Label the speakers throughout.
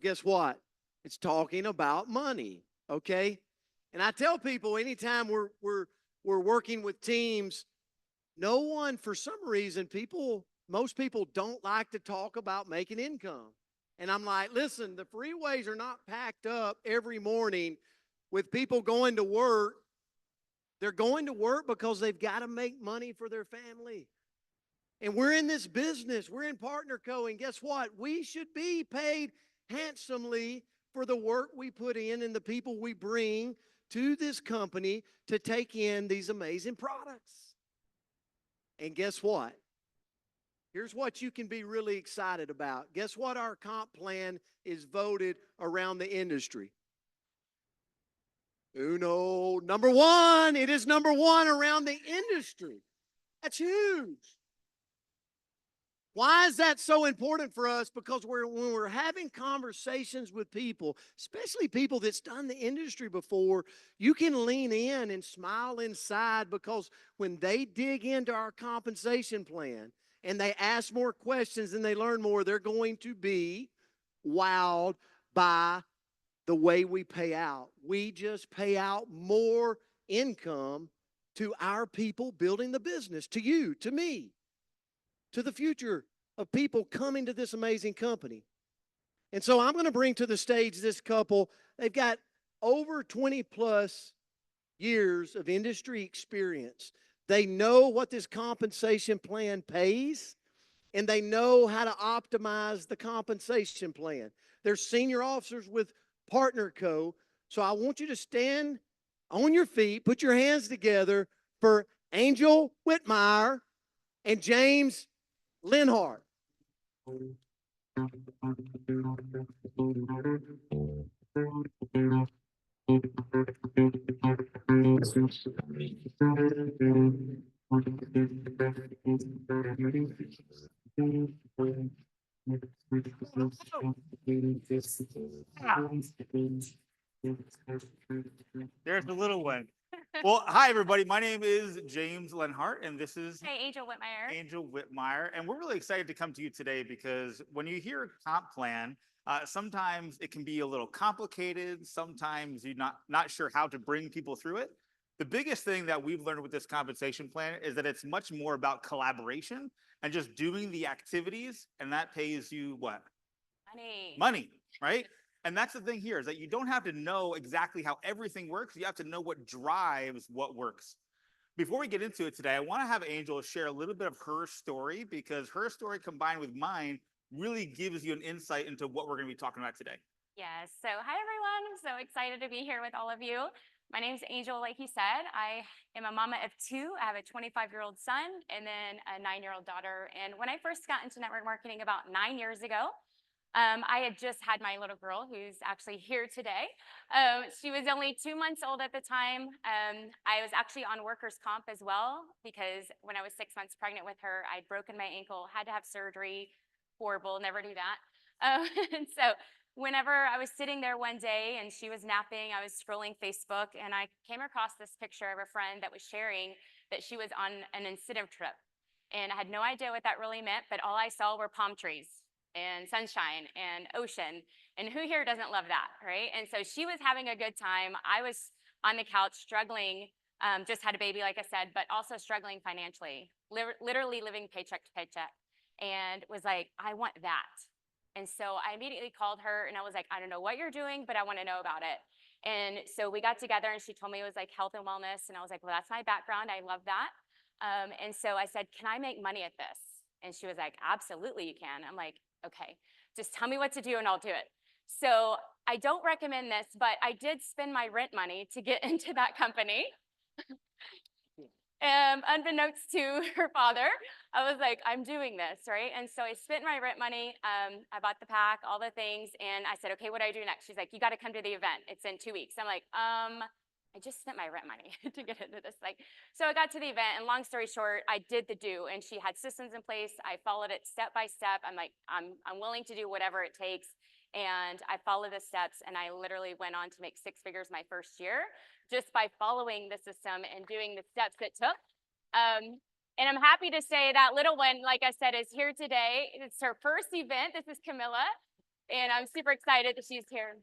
Speaker 1: Guess what? It's talking about money, okay? And I tell people anytime we're working with teams, no one, for some reason, most people don't like to talk about making income. And I'm like, listen, the freeways are not packed up every morning with people going to work. They're going to work because they've got to make money for their family. And we're in this business, we're in Partner Co. And guess what? We should be paid handsomely for the work we put in and the people we bring to this company to take in these amazing products. And guess what? Here's what you can be really excited about. Guess what? Our comp plan is voted around the industry. Uno, number one. It is number one around the industry. That's huge. Why is that so important for us? Because when we're having conversations with people, especially people that's done the industry before, you can lean in and smile inside because when they dig into our compensation plan and they ask more questions and they learn more, they're going to be wowed by the way we pay out. We just pay out more income to our people building the business, to you, to me, to the future of people coming to this amazing company. And so I'm going to bring to the stage this couple. They've got over 20 plus years of industry experience. They know what this compensation plan pays, and they know how to optimize the compensation plan. They're senior officers with Partner Co. So I want you to stand on your feet, put your hands together for Angel Whitemire and James Lenhard.
Speaker 2: There's the little one. Well, hi everybody. My name is James Lenhard, and this is
Speaker 3: Hey, Angel Whitmire.
Speaker 2: Angel Whitmire, and we're really excited to come to you today because when you hear comp plan, sometimes it can be a little complicated. Sometimes you're not sure how to bring people through it. The biggest thing that we've learned with this compensation plan is that it's much more about collaboration and just doing the activities, and that pays you what? Money, right? And that's the thing here is that you don't have to know exactly how everything works. You have to know what drives what works. Before we get into it today, I want to have Angel share a little bit of her story because her story combined with mine really gives you an insight into what we're going to be talking about today.
Speaker 3: Yes. So, hi, everyone. I'm so excited to be here with all of you. My name's Angel, like he said. I am a mama of two. I have a 25-year-old son and then a 9-year-old daughter. And when I first got into network marketing about 9 years ago, I had just had my little girl, who's actually here today. She was only 2 months old at the time. I was actually on workers' comp as well because when I was 6 months pregnant with her, I'd broken my ankle, had to have surgery. Horrible, never do that. And so whenever I was sitting there one day and she was napping, I was scrolling Facebook and I came across this picture of a friend that was sharing that she was on an incentive trip. And I had no idea what that really meant, but all I saw were palm trees and sunshine and ocean. And who here doesn't love that, right? And so she was having a good time. I was on the couch struggling, just had a baby, like I said, but also struggling financially, literally living paycheck to paycheck. And was like, I want that. And so I immediately called her and I was like, I don't know what you're doing, but I want to know about it. And so we got together and she told me it was like health and wellness. And I was like, well, that's my background. I love that. And so I said, can I make money at this? And she was like, absolutely you can. I'm like, okay, just tell me what to do and I'll do it. So I don't recommend this, but I did spend my rent money to get into that company. Unbeknownst to her father, I was like, I'm doing this, right? And so I spent my rent money. I bought the pack, all the things, and I said, okay, what do I do next? She's like, you got to come to the event. It's in 2 weeks. I'm like, I just spent my rent money to get into this. Like, so I got to the event, and long story short, I did the do, and she had systems in place. I followed it step by step. I'm like, I'm willing to do whatever it takes, and I followed the steps, and I literally went on to make 6 figures my first year just by following the system and doing the steps it took. And I'm happy to say that little one, like I said, is here today. It's her first event. This is Camilla. And I'm super excited that she's here.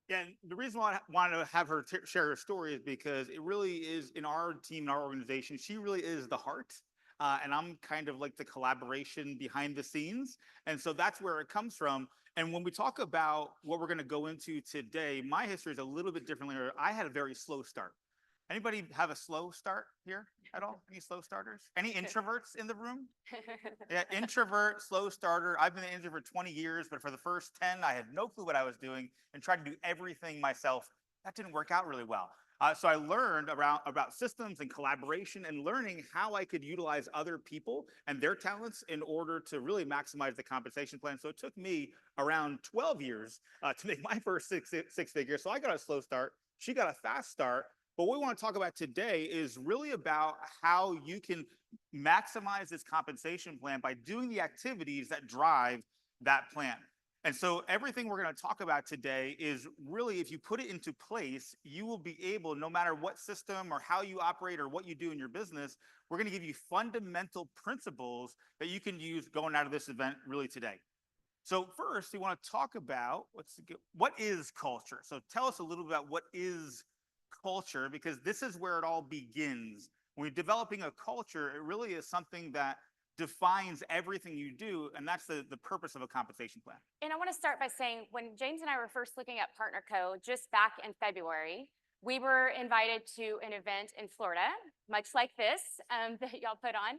Speaker 2: Yeah, and the reason why I wanted to have her share her story is because it really is in our team, in our organization, she really is the heart. And I'm kind of like the collaboration behind the scenes. And so that's where it comes from. And when we talk about what we're going to go into today, my history is a little bit differently. I had a very slow start. Anybody have a slow start here at all? Any slow starters? Any introverts in the room? Yeah, introvert, slow starter. I've been an introvert 20 years, but for the first 10, I had no clue what I was doing and tried to do everything myself. That didn't work out really well. So I learned about systems and collaboration and learning how I could utilize other people and their talents in order to really maximize the compensation plan. So it took me around 12 years to make my first six figures. So I got a slow start. She got a fast start. But what we want to talk about today is really about how you can maximize this compensation plan by doing the activities that drive that plan. And so everything we're going to talk about today is really, if you put it into place, you will be able, no matter what system or how you operate or what you do in your business, we're going to give you fundamental principles that you can use going out of this event really today. So first, we want to talk about what is culture. So tell us a little bit about what is culture, because this is where it all begins. When you're developing a culture, it really is something that defines everything you do, and that's the purpose of a compensation plan.
Speaker 3: And I want to start by saying, when James and I were first looking at Partner Co. just back in February, we were invited to an event in Florida, much like this, that y'all put on.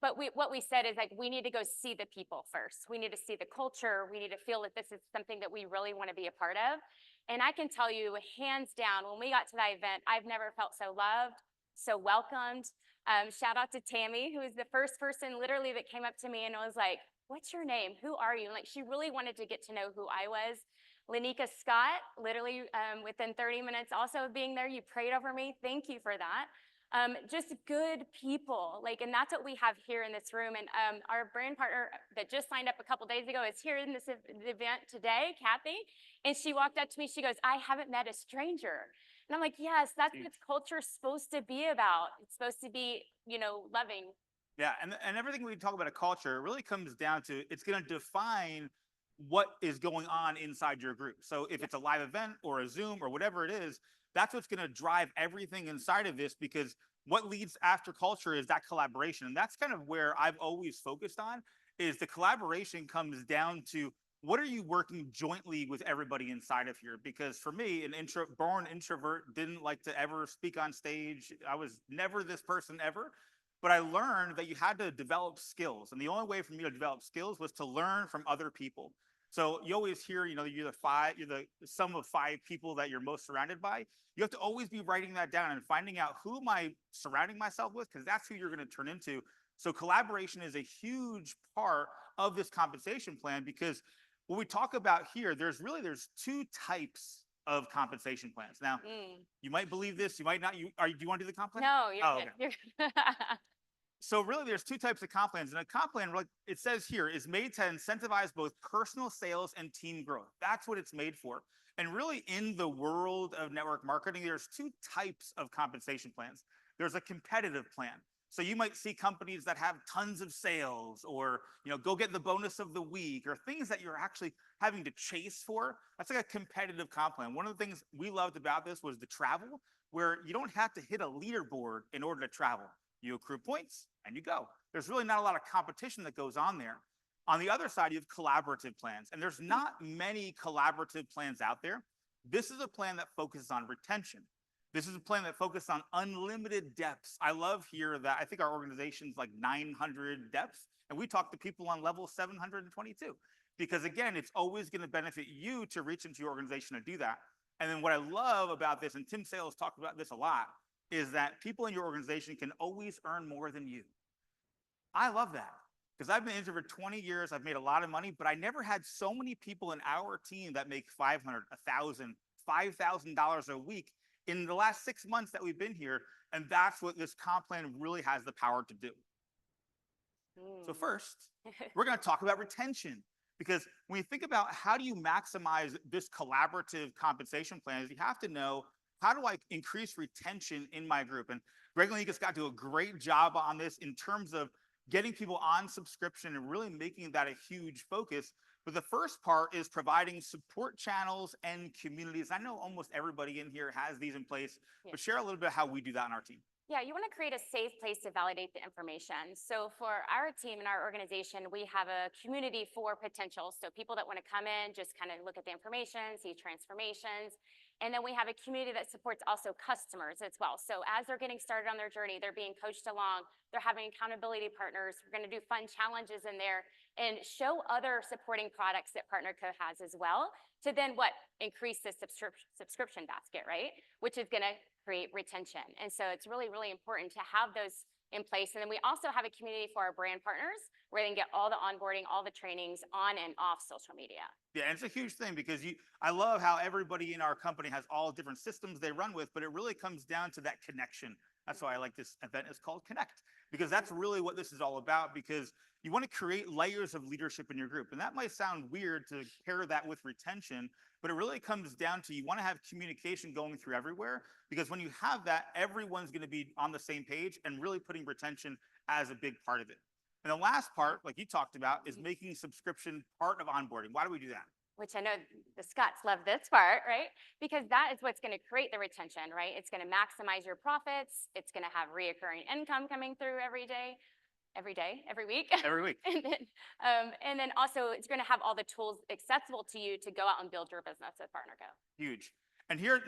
Speaker 3: But what we said is, like, we need to go see the people first. We need to see the culture. We need to feel that this is something that we really want to be a part of. And I can tell you, hands down, when we got to that event, I've never felt so loved, so welcomed. Shout out to Tammy, who was the first person literally that came up to me and was like, "What's your name? Who are you?" And like, she really wanted to get to know who I was. Lanika Scott, literally within 30 minutes also of being there, you prayed over me. Thank you for that. Just good people, like, and that's what we have here in this room. And our brand partner that just signed up a couple days ago is here in this event today, Kathy. And she walked up to me, she goes, "I haven't met a stranger." And I'm like, yes, that's what culture's supposed to be about. It's supposed to be, loving.
Speaker 2: Yeah, and everything we talk about a culture really comes down to, it's going to define what is going on inside your group. So if it's a live event or a Zoom or whatever it is, that's what's going to drive everything inside of this, because what leads after culture is that collaboration. And that's kind of where I've always focused on, is the collaboration comes down to, what are you working jointly with everybody inside of here? Because for me, an born introvert, didn't like to ever speak on stage. I was never this person ever. But I learned that you had to develop skills. And the only way for me to develop skills was to learn from other people. So you always hear, you're the sum of 5 people that you're most surrounded by. You have to always be writing that down and finding out, who am I surrounding myself with? Because that's who you're going to turn into. So collaboration is a huge part of this compensation plan, because what we talk about here, there's 2 types of compensation plans. Now, you might believe this, you might not. Do you want to do the comp plan?
Speaker 3: No, you're good.
Speaker 2: Okay. You're So really, there's 2 types of comp plans. And a comp plan, like it says here, is made to incentivize both personal sales and team growth. That's what it's made for. And really, in the world of network marketing, there's 2 types of compensation plans. There's a competitive plan. So you might see companies that have tons of sales, or go get the bonus of the week, or things that you're actually having to chase for. That's like a competitive comp plan. One of the things we loved about this was the travel, where you don't have to hit a leaderboard in order to travel. You accrue points and you go. There's really not a lot of competition that goes on there. On the other side, you have collaborative plans, and there's not many collaborative plans out there. This is a plan that focuses on retention. This is a plan that focuses on unlimited depths. I love here that I think our organization's like 900 depths, and we talk to people on level 722. Because again, it's always going to benefit you to reach into your organization to do that. And then what I love about this, and Tim Sales talked about this a lot, is that people in your organization can always earn more than you. I love that, because I've been in for 20 years. I've made a lot of money, but I never had so many people in our team that make $500, $1,000, $5,000 a week in the last 6 months that we've been here. And that's what this comp plan really has the power to do. So first, we're going to talk about retention, because when you think about how do you maximize this collaborative compensation plan, you have to know, how do I increase retention in my group? And Greg Lenhard got to do a great job on this in terms of getting people on subscription and really making that a huge focus. But the first part is providing support channels and communities. I know almost everybody in here has these in place, but share a little bit how we do that on our team.
Speaker 3: Yeah, you want to create a safe place to validate the information. So for our team and our organization, we have a community for potential. So people that want to come in, just kind of look at the information, see transformations. And then we have a community that supports also customers as well. So as they're getting started on their journey, they're being coached along, they're having accountability partners. We're going to do fun challenges in there and show other supporting products that PartnerCo has as well to then what? Increase the subscription basket, right? Which is going to create retention. And so it's really, really important to have those in place. And then we also have a community for our brand partners where they can get all the onboarding, all the trainings on and off social media.
Speaker 2: Yeah, and it's a huge thing because I love how everybody in our company has all different systems they run with, but it really comes down to that connection. That's why I like this event is called Connect, because that's really what this is all about, because you want to create layers of leadership in your group. And that might sound weird to pair that with retention, but it really comes down to you want to have communication going through everywhere, because when you have that, everyone's going to be on the same page and really putting retention as a big part of it. And the last part, like you talked about, is making subscription part of onboarding. Why do we do that?
Speaker 3: Which I know the Scots love this part, right? Because that is what's going to create the retention, right? It's going to maximize your profits. It's going to have reoccurring income coming through every week.
Speaker 2: Every week.
Speaker 3: And then also it's going to have all the tools accessible to you to go out and build your business with PartnerCo.
Speaker 2: Huge. And here,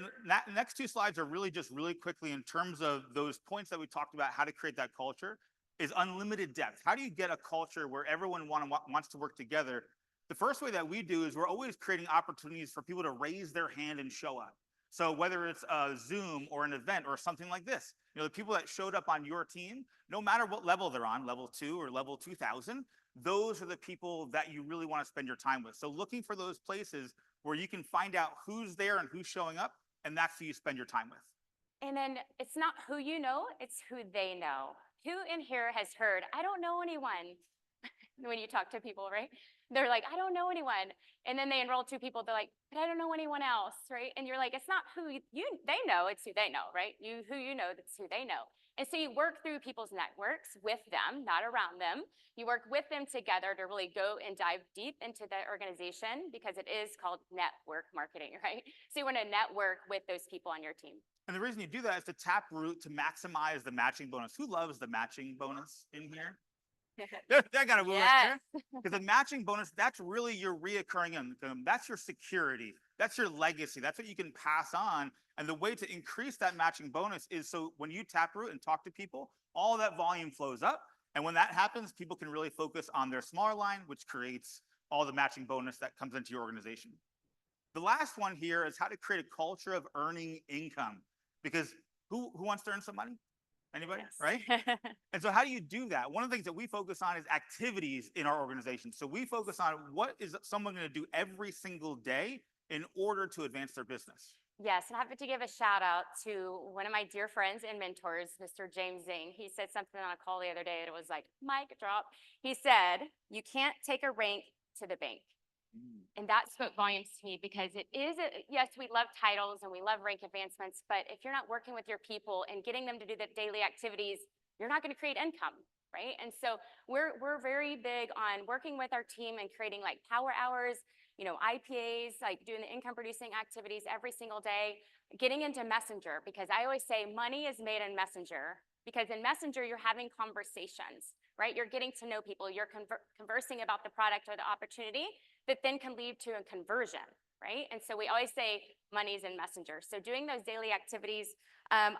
Speaker 2: next two slides are really just really quickly in terms of those points that we talked about, how to create that culture, is unlimited depth. How do you get a culture where everyone wants to work together? The first way that we do is we're always creating opportunities for people to raise their hand and show up. So whether it's a Zoom or an event or something like this, the people that showed up on your team, no matter what level they're on, level 2 or level 2000, those are the people that you really want to spend your time with. So looking for those places where you can find out who's there and who's showing up, and that's who you spend your time with.
Speaker 3: And then it's not who you know, it's who they know. Who in here has heard, I don't know anyone? When you talk to people, right? They're like, I don't know anyone. And then they enroll 2 people. They're like, but I don't know anyone else, right? And you're like, it's not who they know, it's who they know, right? Who you know, that's who they know. And so you work through people's networks with them, not around them. You work with them together to really go and dive deep into the organization, because it is called network marketing, right? So you want to network with those people on your team.
Speaker 2: And the reason you do that is to tap root to maximize the matching bonus. Who loves the matching bonus in here? That got to move
Speaker 3: Yes.
Speaker 2: Because the matching bonus, that's really your reoccurring income. That's your security. That's your legacy. That's what you can pass on. And the way to increase that matching bonus is so when you tap root and talk to people, all that volume flows up. And when that happens, people can really focus on their smaller line, which creates all the matching bonus that comes into your organization. The last one here is how to create a culture of earning income. Because who wants to earn some money? Anybody,
Speaker 3: Yes.
Speaker 2: right? And so how do you do that? One of the things that we focus on is activities in our organization. So we focus on what is someone going to do every single day in order to advance their business.
Speaker 3: Yes, and I have to give a shout out to one of my dear friends and mentors, Mr. James Zing. He said something on a call the other day that was like, mic drop. He said, you can't take a rank to the bank. And that spoke volumes to me, because it is, yes, we love titles and we love rank advancements, but if you're not working with your people and getting them to do the daily activities, you're not going to create income, right? And so we're very big on working with our team and creating like power hours, IPAs, like doing the income producing activities every single day, getting into Messenger, because I always say money is made in Messenger, because in Messenger, you're having conversations, right? You're getting to know people, you're conversing about the product or the opportunity that then can lead to a conversion, right? And so we always say money's in Messenger. So doing those daily activities,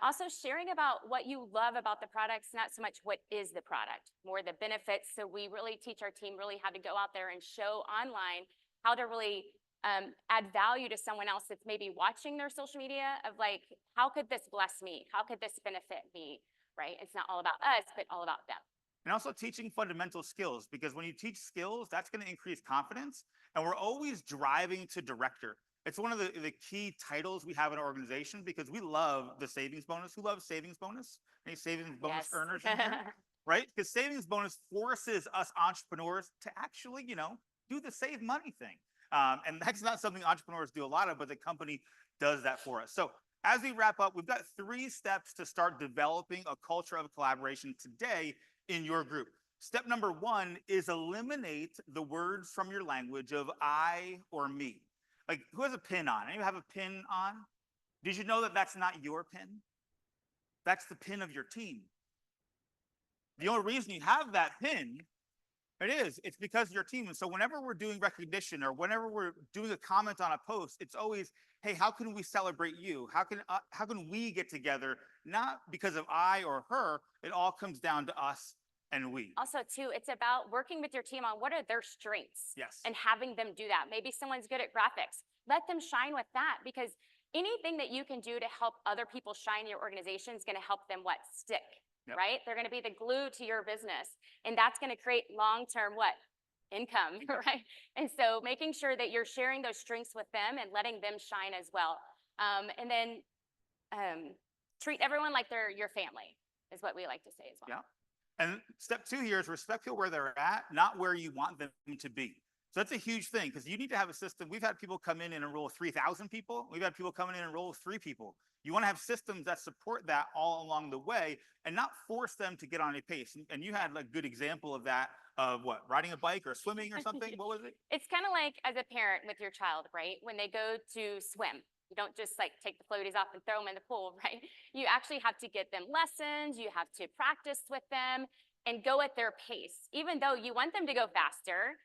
Speaker 3: also sharing about what you love about the products, not so much what is the product, more the benefits. So we really teach our team really how to go out there and show online how to really add value to someone else that's maybe watching their social media of like, how could this bless me? How could this benefit me, right? It's not all about us, but all about them.
Speaker 2: And also teaching fundamental skills, because when you teach skills, that's going to increase confidence. And we're always driving to director. It's one of the key titles we have in our organization, because we love the savings bonus. Who loves savings bonus? Any savings bonus earners in here? Right? Because savings bonus forces us entrepreneurs to actually, do the save money thing. And that's not something entrepreneurs do a lot of, but the company does that for us. So as we wrap up, we've got 3 steps to start developing a culture of collaboration today in your group. Step number one is eliminate the words from your language of I or me. Like, who has a pin on? Anyone have a pin on? Did you know that that's not your pin? That's the pin of your team. The only reason you have that pin, it's because of your team. And so whenever we're doing recognition or whenever we're doing a comment on a post, it's always, hey, how can we celebrate you? How can we get together? Not because of I or her. It all comes down to us and we.
Speaker 3: Also, too, it's about working with your team on what are their strengths.
Speaker 2: Yes.
Speaker 3: And having them do that. Maybe someone's good at graphics. Let them shine with that, because anything that you can do to help other people shine in your organization is going to help them stick. Yep. Right? They're going to be the glue to your business, and that's going to create long-term income, right? And so making sure that you're sharing those strengths with them and letting them shine as well. And then treat everyone like they're your family is what we like to say as well.
Speaker 2: Yeah. And step two here is respect people where they're at, not where you want them to be. So that's a huge thing, because you need to have a system. We've had people come in and enroll 3,000 people. We've had people come in and enroll 3 people. You want to have systems that support that all along the way and not force them to get on a pace. And you had a good example of that, of what, riding a bike or swimming or something? What was it?
Speaker 3: It's kind of like as a parent with your child, right? When they go to swim, you don't just take the floaties off and throw them in the pool, right? You actually have to get them lessons. You have to practice with them and go at their pace. Even though you want them to go faster,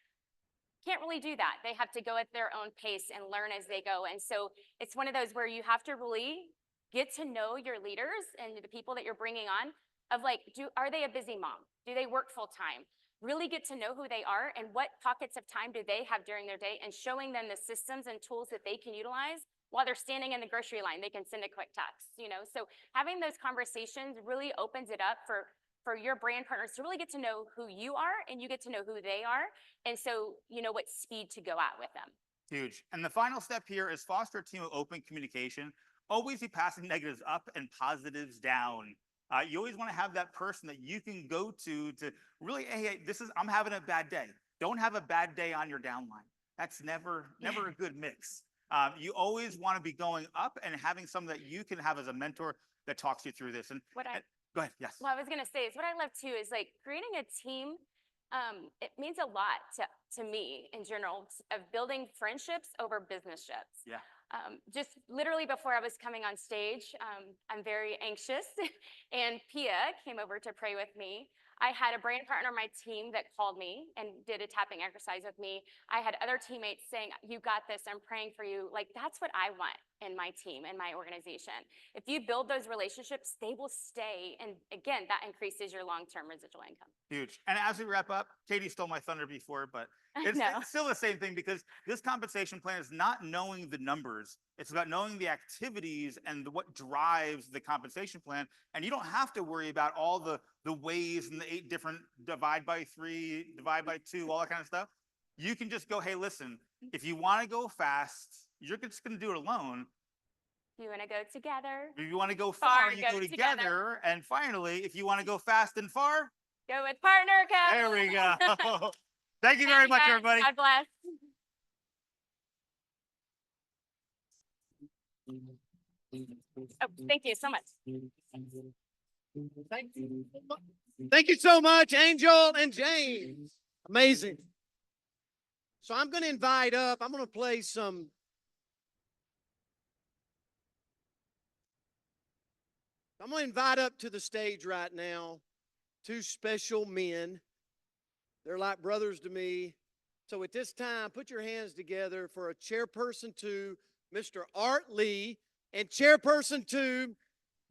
Speaker 3: can't really do that. They have to go at their own pace and learn as they go. And so it's one of those where you have to really get to know your leaders and the people that you're bringing on of are they a busy mom? Do they work full time? Really get to know who they are and what pockets of time do they have during their day, and showing them the systems and tools that they can utilize while they're standing in the grocery line. They can send a quick text, So having those conversations really opens it up for your brand partners to really get to know who you are, and you get to know who they are. And so you know what speed to go at with them.
Speaker 2: Huge. And the final step here is foster a team of open communication. Always be passing negatives up and positives down. You always want to have that person that you can go to really, hey, I'm having a bad day. Don't have a bad day on your downline. That's never a good mix. You always want to be going up and having someone that you can have as a mentor that talks you through this. And go ahead. Yes.
Speaker 3: Well, I was going to say is what I love too is creating a team. It means a lot to me in general of building friendships over business ships.
Speaker 2: Yeah.
Speaker 3: Just literally before I was coming on stage, I'm very anxious, and Pia came over to pray with me. I had a brand partner on my team that called me and did a tapping exercise with me. I had other teammates saying, "You got this, I'm praying for you." That's what I want in my team, in my organization. If you build those relationships, they will stay. And again, that increases your long-term residual income.
Speaker 2: Huge. And as we wrap up, Katie stole my thunder before, but it's still the same thing, because this compensation plan is not knowing the numbers. It's about knowing the activities and what drives the compensation plan. And you don't have to worry about all the ways and the 8 different divide by 3, divide by 2, all that kind of stuff. You can just go, hey, listen, if you want to go fast, you're just going to do it alone.
Speaker 3: You want to go together.
Speaker 2: If you want to go far, you go together. And finally, if you want to go fast and far,
Speaker 3: go with partner.
Speaker 2: There we go. Thank you very much, everybody.
Speaker 3: God bless. Oh, thank you so much.
Speaker 1: Thank you so much, Angel and James. Amazing. So I'm going to invite up, I'm going to play some. I'm going to invite up to the stage right now 2 special men. They're like brothers to me. So at this time, put your hands together for a chairperson 2, Mr. Art Lee, and chairperson 2,